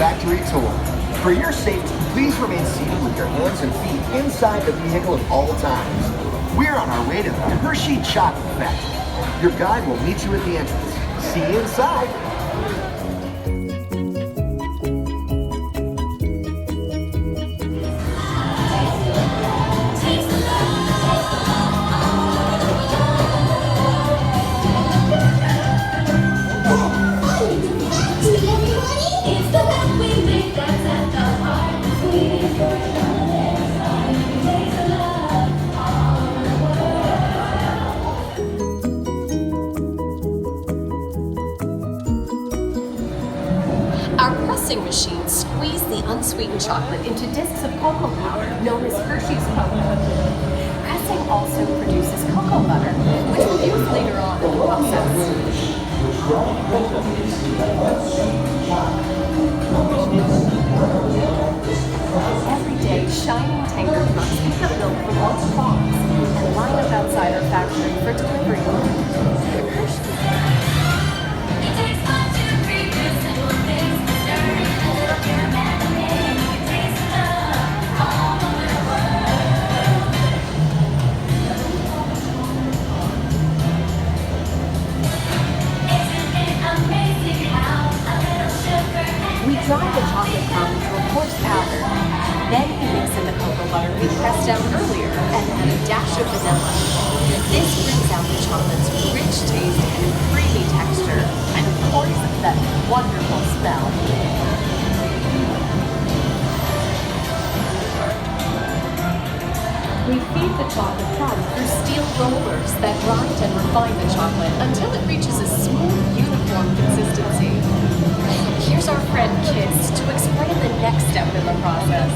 factory tour. For your safety, please remain seated with your hands and feet inside the vehicle at all times. We're on our way to the Hershey Chocolate Factory. Your guide will meet you at the entrance. See you inside. Our pressing machines squeeze the unsweetened chocolate into discs of cocoa powder known as Hershey's cocoa. Pressing also produces cocoa butter, which we'll use later on in the process. Every day, shining tanker trucks pick up milk from all farms and line up outside our factory for delivery. We dry the chocolate crumb to a coarse powder. Then we mix in the cocoa butter we pressed down earlier and add a dash of vanilla. This brings out the chocolate's rich taste and creamy texture, and of course, that wonderful smell. We feed the chocolate crumb through steel rollers that grind and refine the chocolate until it reaches a smooth, uniform consistency. Here's our friend Kiss to explain the next step in the process.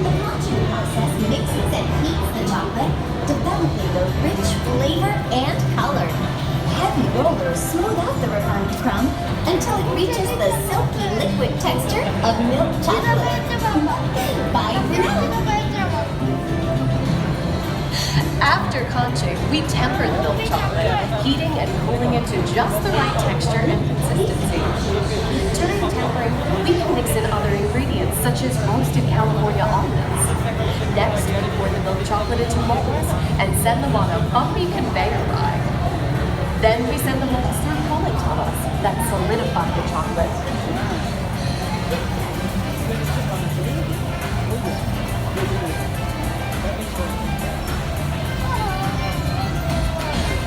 The punching process mixes and heats the chocolate, developing the rich flavor and color. Heavy rollers smooth out the refined crumb until it reaches the silky liquid texture of milk chocolate. By vanilla. After conching, we temper the milk chocolate, heating and cooling it to just the right texture and consistency. During tempering, we can mix in other ingredients such as roasted California almonds. Next, we pour the milk chocolate into molds and send them on a bumpy conveyor ride. Then we send the molds through cooling tunnels that solidify the chocolate.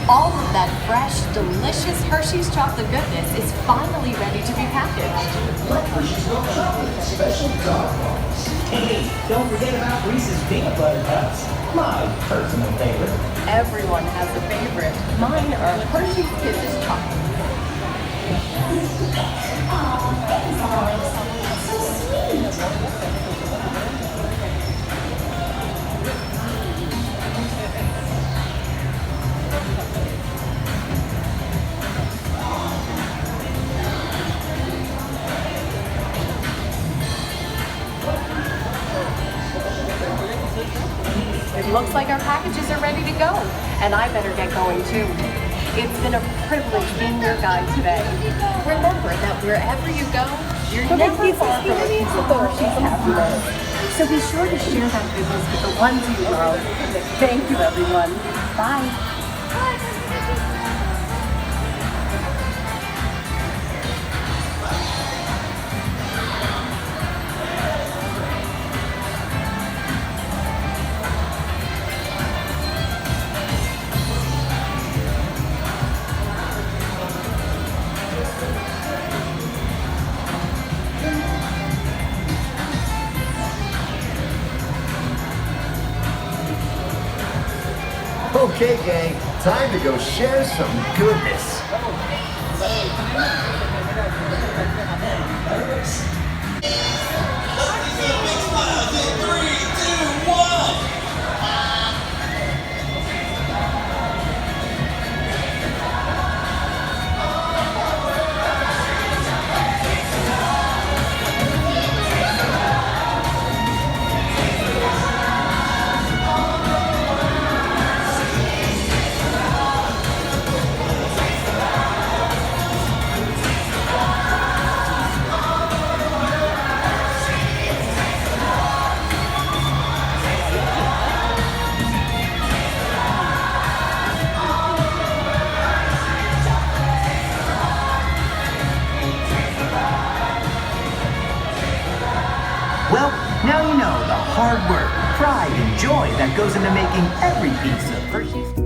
All of that fresh, delicious Hershey's chocolate goodness is finally ready to be packaged. Like Hershey's milk chocolate, special dog balls. Hey, don't forget about Reese's peanut butter cups. My personal favorite. Everyone has a favorite. Mine are Hershey's Kisses chocolate. So sweet. It looks like our packages are ready to go, and I better get going too. It's been a privilege being your guide today. Remember that wherever you go, you're never far from a piece of Hershey's happiness. So be sure to share that goodness with the ones you love. Thank you, everyone. Bye. Okay, gang, time to go share some goodness. hard work, pride, and joy that goes into making every piece of Hershey's.